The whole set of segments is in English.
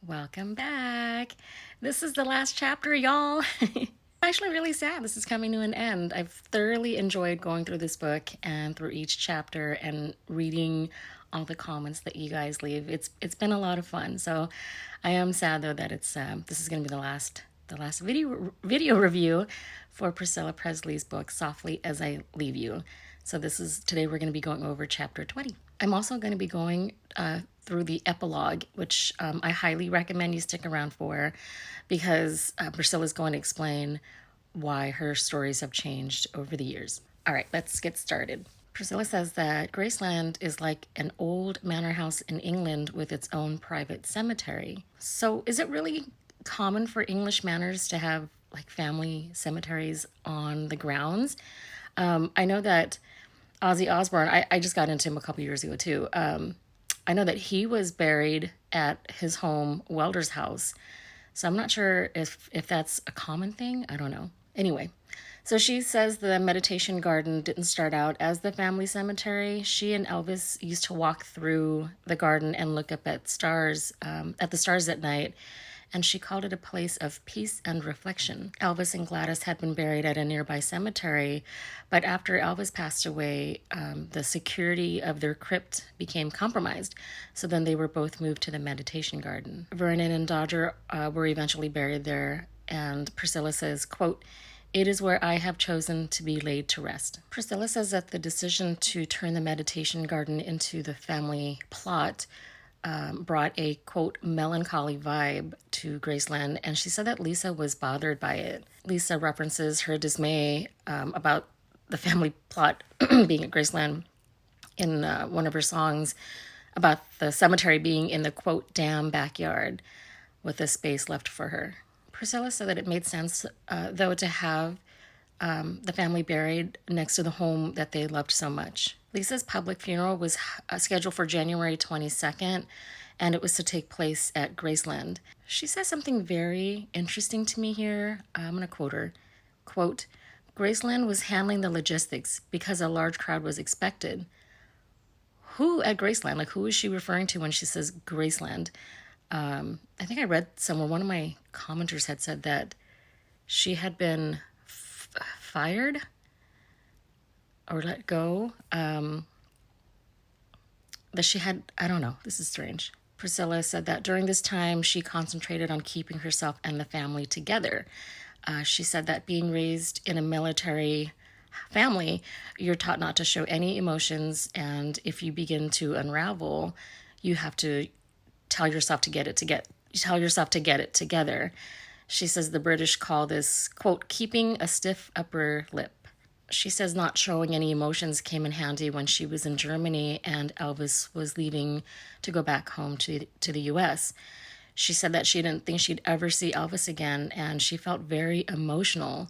Welcome back. This is the last chapter, y'all. Actually really sad this is coming to an end. I've thoroughly enjoyed going through this book and through each chapter and reading all the comments that you guys leave. It's been a lot of fun. So I am sad though that it's this is going to be the last video review for Priscilla Presley's book Softly as I Leave You. So today we're going to be going over chapter 20. I'm also going to be going through the epilogue, which I highly recommend you stick around for, because Priscilla's going to explain why her stories have changed over the years. All right, let's get started. Priscilla says that Graceland is like an old manor house in England with its own private cemetery. So is it really common for English manors to have like family cemeteries on the grounds? I know that Ozzy Osbourne, I just got into him a couple years ago too. I know that he was buried at his home, Welder's house. So I'm not sure if that's a common thing. I don't know. Anyway, so she says the meditation garden didn't start out as the family cemetery. She and Elvis used to walk through the garden and look up at the stars at night, and she called it a place of peace and reflection. Elvis and Gladys had been buried at a nearby cemetery, but after Elvis passed away, the security of their crypt became compromised, so then they were both moved to the meditation garden. Vernon and Dodger were eventually buried there, and Priscilla says, quote, "It is where I have chosen to be laid to rest." Priscilla says that the decision to turn the meditation garden into the family plot brought a, quote, melancholy vibe to Graceland, and she said that Lisa was bothered by it. Lisa references her dismay about the family plot being at Graceland in one of her songs about the cemetery being in the, quote, damn backyard with a space left for her. Priscilla said that it made sense, though, to have the family buried next to the home that they loved so much. Lisa's public funeral was scheduled for January 22nd, and it was to take place at Graceland. She says something very interesting to me here. I'm going to quote her. Quote, "Graceland was handling the logistics because a large crowd was expected." Who at Graceland? Like, who is she referring to when she says Graceland? I think I read somewhere, one of my commenters had said that she had been fired or let go, that she had, I don't know, this is strange. Priscilla said that during this time, she concentrated on keeping herself and the family together. She said that being raised in a military family, you're taught not to show any emotions, and if you begin to unravel, you have to tell yourself to get it together. She says the British call this, quote, keeping a stiff upper lip. She says not showing any emotions came in handy when she was in Germany and Elvis was leaving to go back home to the U.S. She said that she didn't think she'd ever see Elvis again, and she felt very emotional,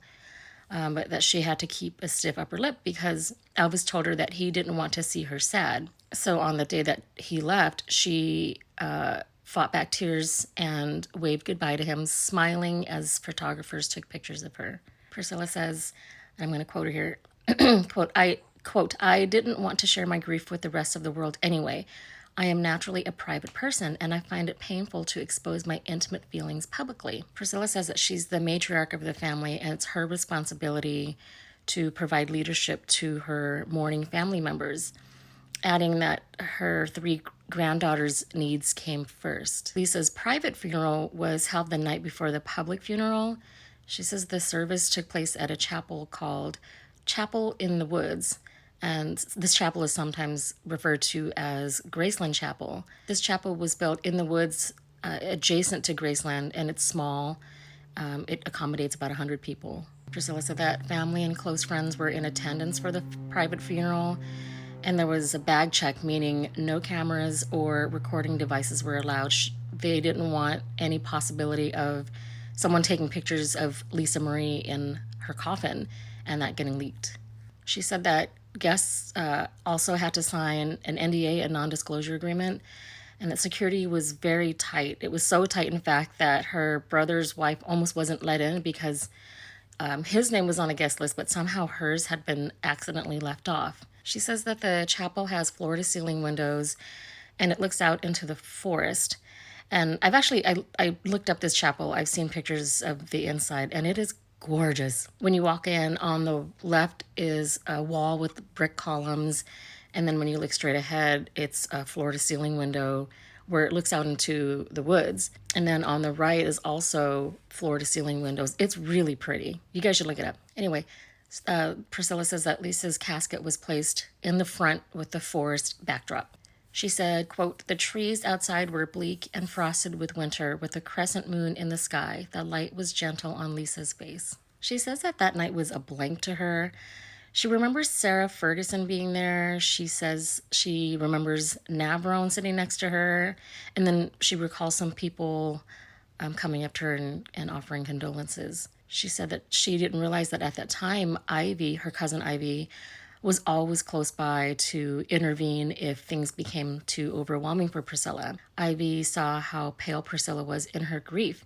but that she had to keep a stiff upper lip because Elvis told her that he didn't want to see her sad. So on the day that he left, she fought back tears and waved goodbye to him, smiling as photographers took pictures of her. Priscilla says, I'm going to quote her here, I didn't want to share my grief with the rest of the world anyway. I am naturally a private person, and I find it painful to expose my intimate feelings publicly. Priscilla says that she's the matriarch of the family, and it's her responsibility to provide leadership to her mourning family members, adding that her 3 granddaughters' needs came first. Lisa's private funeral was held the night before the public funeral. She says the service took place at a chapel called Chapel in the Woods, and this chapel is sometimes referred to as Graceland Chapel. This chapel was built in the woods adjacent to Graceland, and it's small. It accommodates about 100 people. Priscilla said that family and close friends were in attendance for the private funeral, and there was a bag check, meaning no cameras or recording devices were allowed. They didn't want any possibility of someone taking pictures of Lisa Marie in her coffin and that getting leaked. She said that guests also had to sign an NDA, a non-disclosure agreement, and that security was very tight. It was so tight, in fact, that her brother's wife almost wasn't let in because his name was on a guest list, but somehow hers had been accidentally left off. She says that the chapel has floor-to-ceiling windows, and it looks out into the forest. And I looked up this chapel. I've seen pictures of the inside, and it is gorgeous. When you walk in, on the left is a wall with brick columns, and then when you look straight ahead, it's a floor to ceiling window where it looks out into the woods. And then on the right is also floor to ceiling windows. It's really pretty. You guys should look it up. Anyway, Priscilla says that Lisa's casket was placed in the front with the forest backdrop. She said, quote, "The trees outside were bleak and frosted with winter, with a crescent moon in the sky. The light was gentle on Lisa's face." She says that that night was a blank to her. She remembers Sarah Ferguson being there. She says she remembers Navarone sitting next to her. And then she recalls some people coming up to her and offering condolences. She said that she didn't realize that at that time, Ivy, her cousin Ivy, was always close by to intervene if things became too overwhelming for Priscilla. Ivy saw how pale Priscilla was in her grief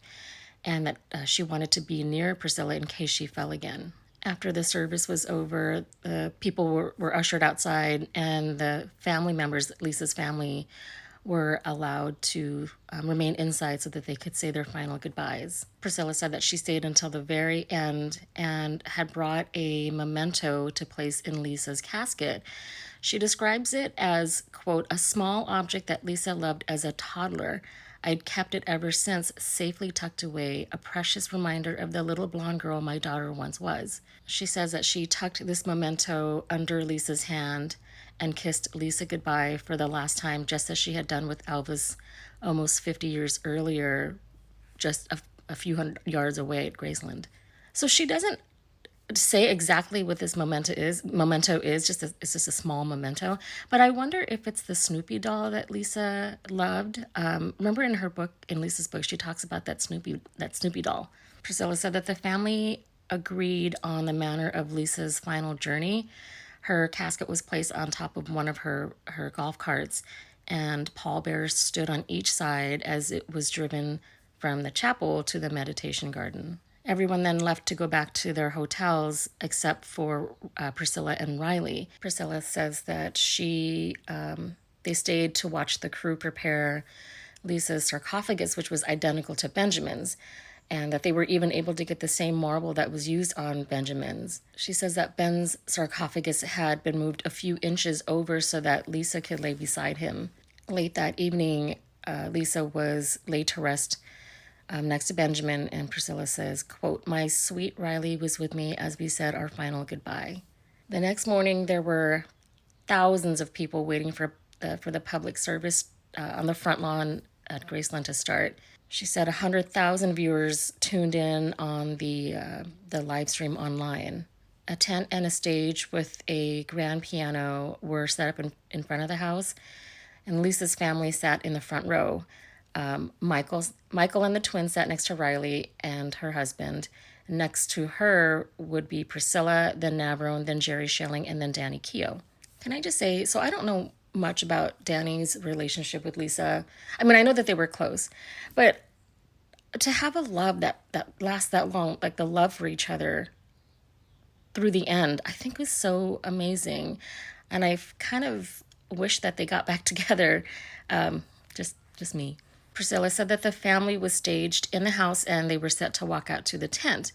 and that she wanted to be near Priscilla in case she fell again. After the service was over, the people were ushered outside, and the family members, Lisa's family, were allowed to remain inside so that they could say their final goodbyes. Priscilla said that she stayed until the very end and had brought a memento to place in Lisa's casket. She describes it as, quote, "a small object that Lisa loved as a toddler. I'd kept it ever since, safely tucked away, a precious reminder of the little blonde girl my daughter once was." She says that she tucked this memento under Lisa's hand and kissed Lisa goodbye for the last time, just as she had done with Elvis almost 50 years earlier, just a few hundred yards away at Graceland. So she doesn't say exactly what this memento is, it's just a small memento. But I wonder if it's the Snoopy doll that Lisa loved. Remember in her book, in Lisa's book, she talks about that Snoopy doll. Priscilla said that the family agreed on the manner of Lisa's final journey. Her casket was placed on top of one of her golf carts, and pallbearers stood on each side as it was driven from the chapel to the meditation garden. Everyone then left to go back to their hotels except for Priscilla and Riley. Priscilla says that they stayed to watch the crew prepare Lisa's sarcophagus, which was identical to Benjamin's, and that they were even able to get the same marble that was used on Benjamin's. She says that Ben's sarcophagus had been moved a few inches over so that Lisa could lay beside him. Late that evening, Lisa was laid to rest next to Benjamin, and Priscilla says, quote, "My sweet Riley was with me as we said our final goodbye." The next morning, there were thousands of people waiting for the public service on the front lawn at Graceland to start. She said 100,000 viewers tuned in on the live stream online. A tent and a stage with a grand piano were set up in front of the house, and Lisa's family sat in the front row. Michael and the twins sat next to Riley and her husband. Next to her would be Priscilla, then Navarone, then Jerry Schilling, and then Danny Keough. Can I just say, so I don't know much about Danny's relationship with Lisa. I mean, I know that they were close, but to have a love that lasts that long, like the love for each other through the end, I think was so amazing. And I've kind of wished that they got back together. Just me. Priscilla said that the family was staged in the house and they were set to walk out to the tent.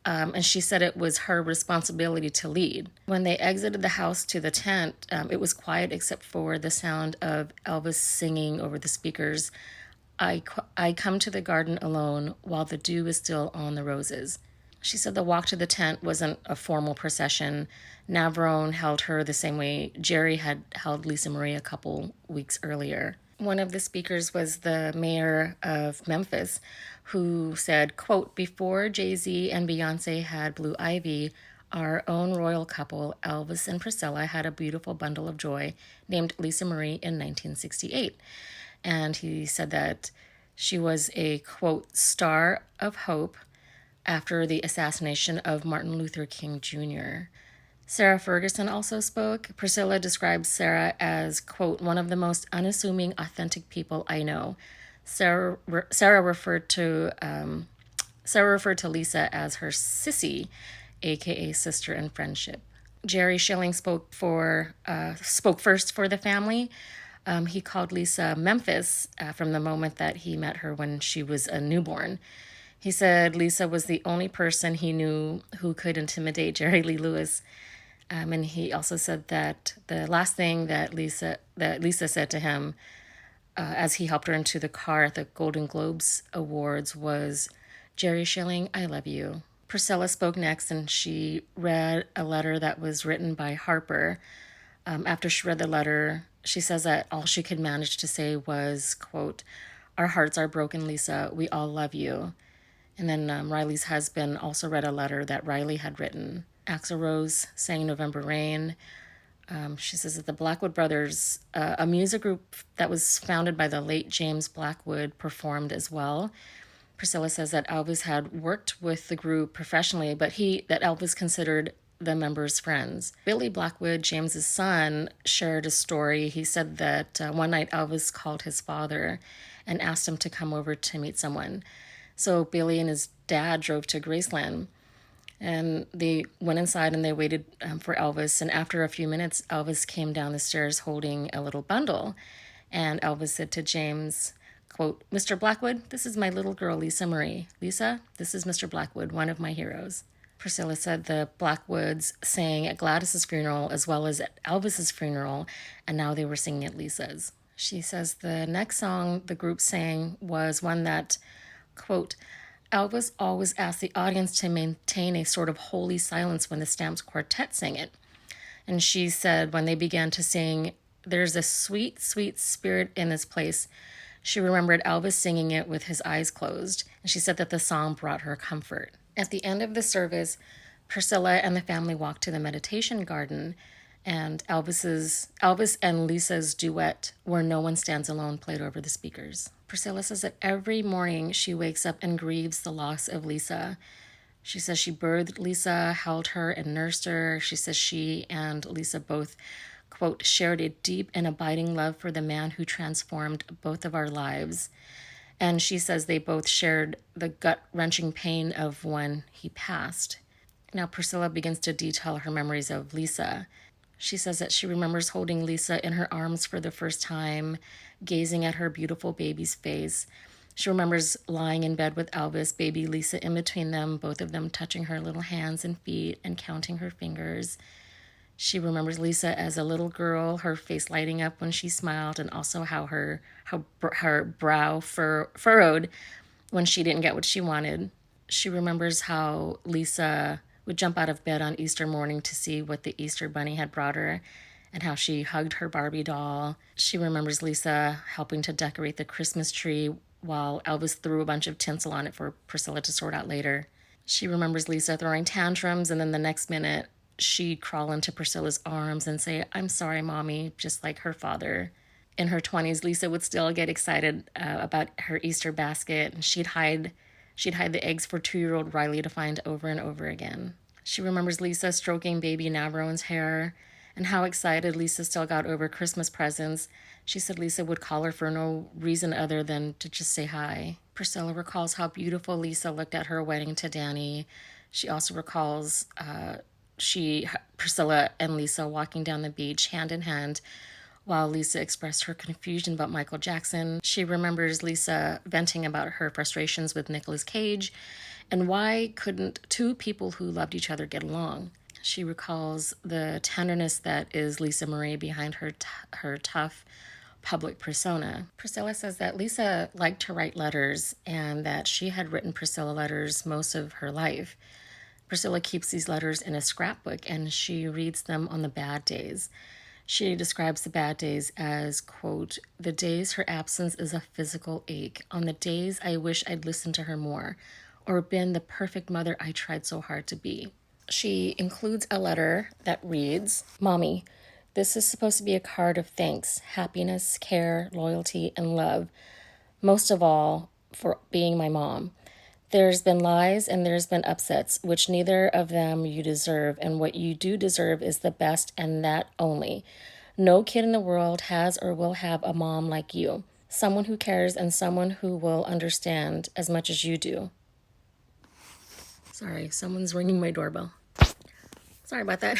And she said it was her responsibility to lead. When they exited the house to the tent, it was quiet except for the sound of Elvis singing over the speakers, I come to the garden alone while the dew is still on the roses." She said the walk to the tent wasn't a formal procession. Navarone held her the same way Jerry had held Lisa Marie a couple weeks earlier. One of the speakers was the mayor of Memphis, who said, quote, "Before Jay-Z and Beyonce had Blue Ivy, our own royal couple, Elvis and Priscilla, had a beautiful bundle of joy named Lisa Marie in 1968. And he said that she was a, quote, "star of hope" after the assassination of Martin Luther King Jr. Sarah Ferguson also spoke. Priscilla describes Sarah as, quote, "one of the most unassuming, authentic people I know." Sarah referred to Lisa as her sissy, aka sister in friendship. Jerry Schilling spoke first for the family. He called Lisa Memphis from the moment that he met her when she was a newborn. He said Lisa was the only person he knew who could intimidate Jerry Lee Lewis. And he also said that the last thing that Lisa said to him as he helped her into the car at the Golden Globes Awards was, "Jerry Schilling, I love you." Priscilla spoke next, and she read a letter that was written by Harper. After she read the letter, she says that all she could manage to say was, quote, "Our hearts are broken, Lisa. We all love you." And then Riley's husband also read a letter that Riley had written. Axl Rose sang November Rain. She says that the Blackwood Brothers, a music group that was founded by the late James Blackwood, performed as well. Priscilla says that Elvis had worked with the group professionally, but that Elvis considered the members friends. Billy Blackwood, James's son, shared a story. He said that one night Elvis called his father and asked him to come over to meet someone. So Billy and his dad drove to Graceland. And they went inside and they waited for Elvis. And after a few minutes, Elvis came down the stairs holding a little bundle. And Elvis said to James, quote, "Mr. Blackwood, this is my little girl, Lisa Marie. Lisa, this is Mr. Blackwood, one of my heroes." Priscilla said the Blackwoods sang at Gladys's funeral as well as at Elvis's funeral, and now they were singing at Lisa's. She says the next song the group sang was one that, quote, "Elvis always asked the audience to maintain a sort of holy silence when the Stamps Quartet sang it." And she said when they began to sing, "There's a sweet, sweet spirit in this place," she remembered Elvis singing it with his eyes closed, and she said that the song brought her comfort. At the end of the service, Priscilla and the family walked to the meditation garden, and Elvis and Lisa's duet, "Where No One Stands Alone," played over the speakers. Priscilla says that every morning she wakes up and grieves the loss of Lisa. She says she birthed Lisa, held her, and nursed her. She says she and Lisa both, quote, "shared a deep and abiding love for the man who transformed both of our lives." And she says they both shared the gut-wrenching pain of when he passed. Now Priscilla begins to detail her memories of Lisa. She says that she remembers holding Lisa in her arms for the first time, gazing at her beautiful baby's face. She remembers lying in bed with Elvis, baby Lisa in between them, both of them touching her little hands and feet and counting her fingers. She remembers Lisa as a little girl, her face lighting up when she smiled, and also how her brow furrowed when she didn't get what she wanted. She remembers how Lisa would jump out of bed on Easter morning to see what the Easter bunny had brought her, and how she hugged her Barbie doll. She remembers Lisa helping to decorate the Christmas tree while Elvis threw a bunch of tinsel on it for Priscilla to sort out later. She remembers Lisa throwing tantrums, and then the next minute, she'd crawl into Priscilla's arms and say, "I'm sorry, Mommy," just like her father. In her 20s, Lisa would still get excited about her Easter basket, and she'd hide the eggs for 2-year-old Riley to find over and over again. She remembers Lisa stroking baby Navrone's hair and how excited Lisa still got over Christmas presents. She said Lisa would call her for no reason other than to just say hi. Priscilla recalls how beautiful Lisa looked at her wedding to Danny. She also recalls Priscilla and Lisa walking down the beach hand in hand while Lisa expressed her confusion about Michael Jackson. She remembers Lisa venting about her frustrations with Nicolas Cage and why couldn't two people who loved each other get along. She recalls the tenderness that is Lisa Marie behind her tough public persona. Priscilla says that Lisa liked to write letters and that she had written Priscilla letters most of her life. Priscilla keeps these letters in a scrapbook and she reads them on the bad days. She describes the bad days as, quote, "The days her absence is a physical ache. On the days I wish I'd listened to her more or been the perfect mother I tried so hard to be." She includes a letter that reads, "Mommy, this is supposed to be a card of thanks, happiness, care, loyalty, and love. Most of all, for being my mom. There's been lies and there's been upsets, which neither of them you deserve, and what you do deserve is the best and that only. No kid in the world has or will have a mom like you, someone who cares and someone who will understand as much as you do." Sorry, someone's ringing my doorbell. Sorry about that.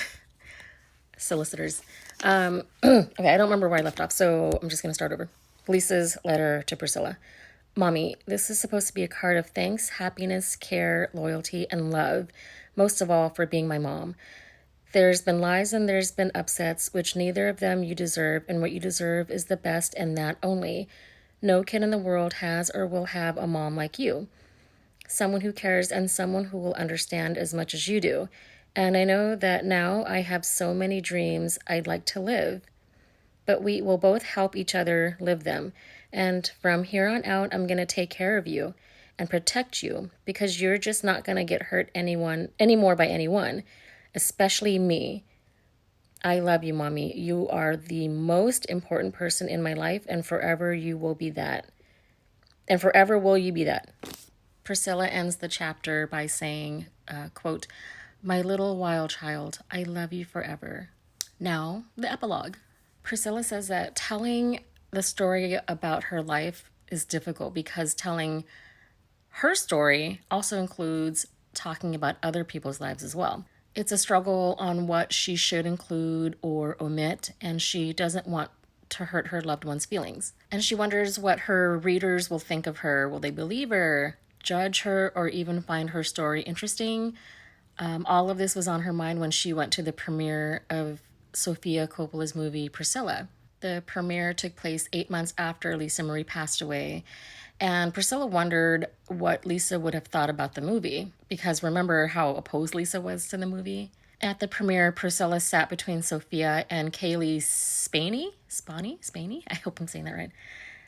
Solicitors. Okay, I don't remember where I left off, so I'm just going to start over. Lisa's letter to Priscilla. Mommy, this is supposed to be a card of thanks, happiness, care, loyalty, and love, most of all for being my mom. There's been lies and there's been upsets, which neither of them you deserve, and what you deserve is the best and that only. No kid in the world has or will have a mom like you. Someone who cares and someone who will understand as much as you do. And I know that now I have so many dreams I'd like to live, but we will both help each other live them. And from here on out, I'm going to take care of you and protect you because you're just not going to get hurt anymore by anyone, especially me. I love you, Mommy. You are the most important person in my life, and forever you will be that. And forever will you be that. Priscilla ends the chapter by saying, quote, "My little wild child, I love you forever." Now, the epilogue. Priscilla says that telling the story about her life is difficult because telling her story also includes talking about other people's lives as well. It's a struggle on what she should include or omit, and she doesn't want to hurt her loved one's feelings. And she wonders what her readers will think of her. Will they believe her, judge her, or even find her story interesting? All of this was on her mind when she went to the premiere of Sofia Coppola's movie Priscilla. The premiere took place 8 months after Lisa Marie passed away, and Priscilla wondered what Lisa would have thought about the movie, because remember how opposed Lisa was to the movie? At the premiere, Priscilla sat between Sofia and Kaylee Spaney? I hope I'm saying that right.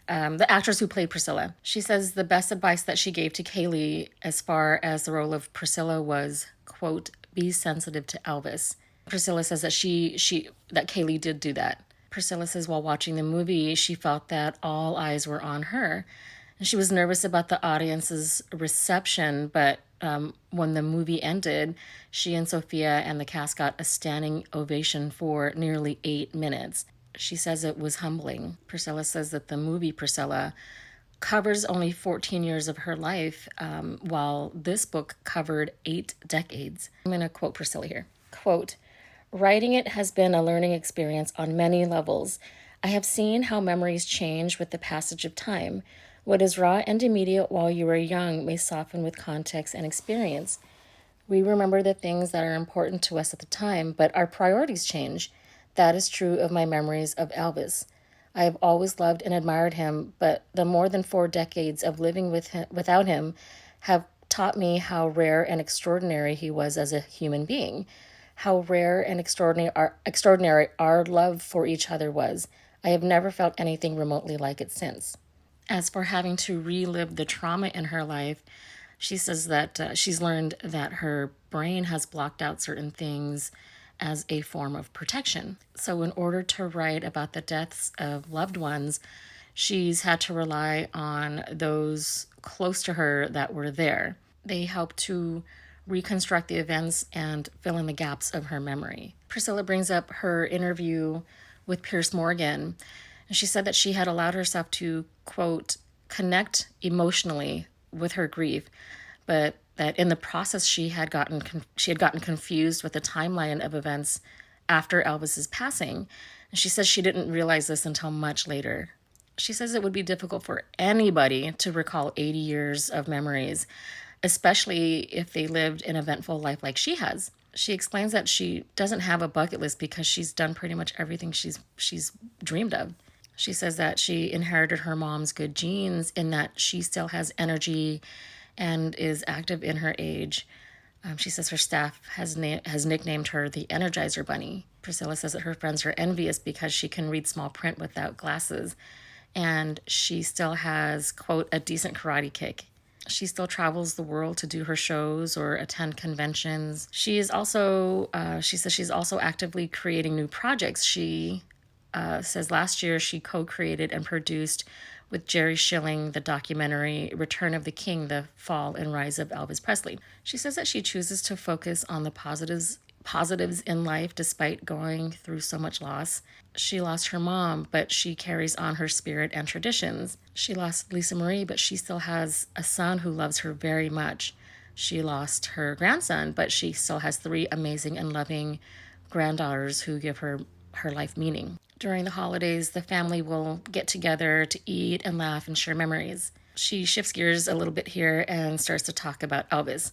The actress who played Priscilla. She says the best advice that she gave to Kaylee as far as the role of Priscilla was, quote, "Be sensitive to Elvis." Priscilla says that that Kaylee did do that. Priscilla says while watching the movie, she felt that all eyes were on her. And she was nervous about the audience's reception, but when the movie ended, she and Sophia and the cast got a standing ovation for nearly 8 minutes. She says it was humbling. Priscilla says that the movie Priscilla covers only 14 years of her life, while this book covered 8 decades. I'm going to quote Priscilla here. Quote, "Writing it has been a learning experience on many levels. I have seen how memories change with the passage of time. What is raw and immediate while you are young may soften with context and experience. We remember the things that are important to us at the time, but our priorities change. That is true of my memories of Elvis. I have always loved and admired him, but the more than 4 decades of living without him have taught me how rare and extraordinary he was as a human being, how rare and extraordinary our love for each other was. I have never felt anything remotely like it since." As for having to relive the trauma in her life, she says that she's learned that her brain has blocked out certain things as a form of protection. So in order to write about the deaths of loved ones, she's had to rely on those close to her that were there. They help to reconstruct the events and fill in the gaps of her memory. Priscilla brings up her interview with Pierce Morgan, and she said that she had allowed herself to, quote, "connect emotionally with her grief," but that in the process she had gotten confused with the timeline of events after Elvis's passing. And she says she didn't realize this until much later. She says it would be difficult for anybody to recall 80 years of memories, especially if they lived an eventful life like she has. She explains that she doesn't have a bucket list because she's done pretty much everything she's dreamed of. She says that she inherited her mom's good genes in that she still has energy and is active in her age. She says her staff has nicknamed her the Energizer Bunny. Priscilla says that her friends are envious because she can read small print without glasses, and she still has, quote, "a decent karate kick." She still travels the world to do her shows or attend conventions. She says she's also actively creating new projects. She says last year she co-created and produced with Jerry Schilling the documentary Return of the King, the Fall and Rise of Elvis Presley. She says that she chooses to focus on the positives in life despite going through so much loss. She lost her mom, but she carries on her spirit and traditions. She lost Lisa Marie, but she still has a son who loves her very much. She lost her grandson, but she still has 3 amazing and loving granddaughters who give her her life meaning. During the holidays, the family will get together to eat and laugh and share memories. She shifts gears a little bit here and starts to talk about Elvis.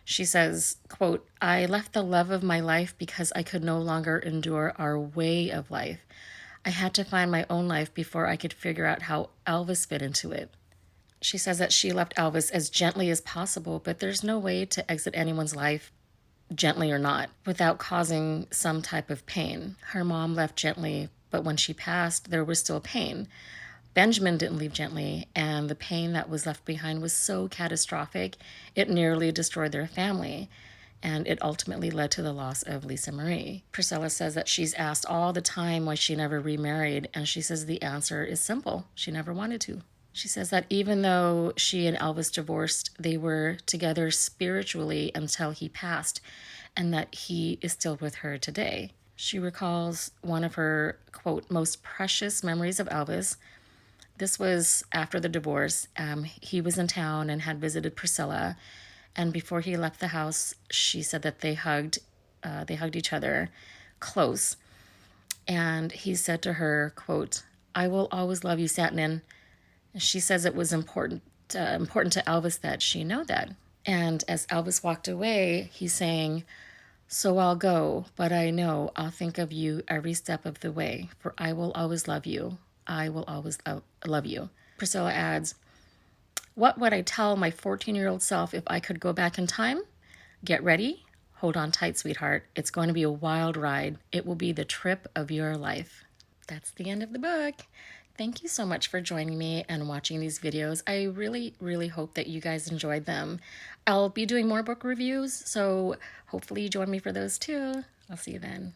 She says, quote, "I left the love of my life because I could no longer endure our way of life. I had to find my own life before I could figure out how Elvis fit into it." She says that she left Elvis as gently as possible, but there's no way to exit anyone's life, gently or not, without causing some type of pain. Her mom left gently, but when she passed, there was still pain. Benjamin didn't leave gently, and the pain that was left behind was so catastrophic, it nearly destroyed their family. And it ultimately led to the loss of Lisa Marie. Priscilla says that she's asked all the time why she never remarried, and she says the answer is simple. She never wanted to. She says that even though she and Elvis divorced, they were together spiritually until he passed, and that he is still with her today. She recalls one of her, quote, most precious memories of Elvis. This was after the divorce. He was in town and had visited Priscilla, and before he left the house, she said that they hugged each other close, and he said to her, quote, "I will always love you, Satnin." She says it was important to Elvis that she know that. And as Elvis walked away, he's saying, "So I'll go, but I know I'll think of you every step of the way, for I will always love you. I will always love you." Priscilla adds, "What would I tell my 14-year-old self if I could go back in time? Get ready. Hold on tight, sweetheart. It's going to be a wild ride. It will be the trip of your life." That's the end of the book. Thank you so much for joining me and watching these videos. I really, really hope that you guys enjoyed them. I'll be doing more book reviews, so hopefully you join me for those too. I'll see you then.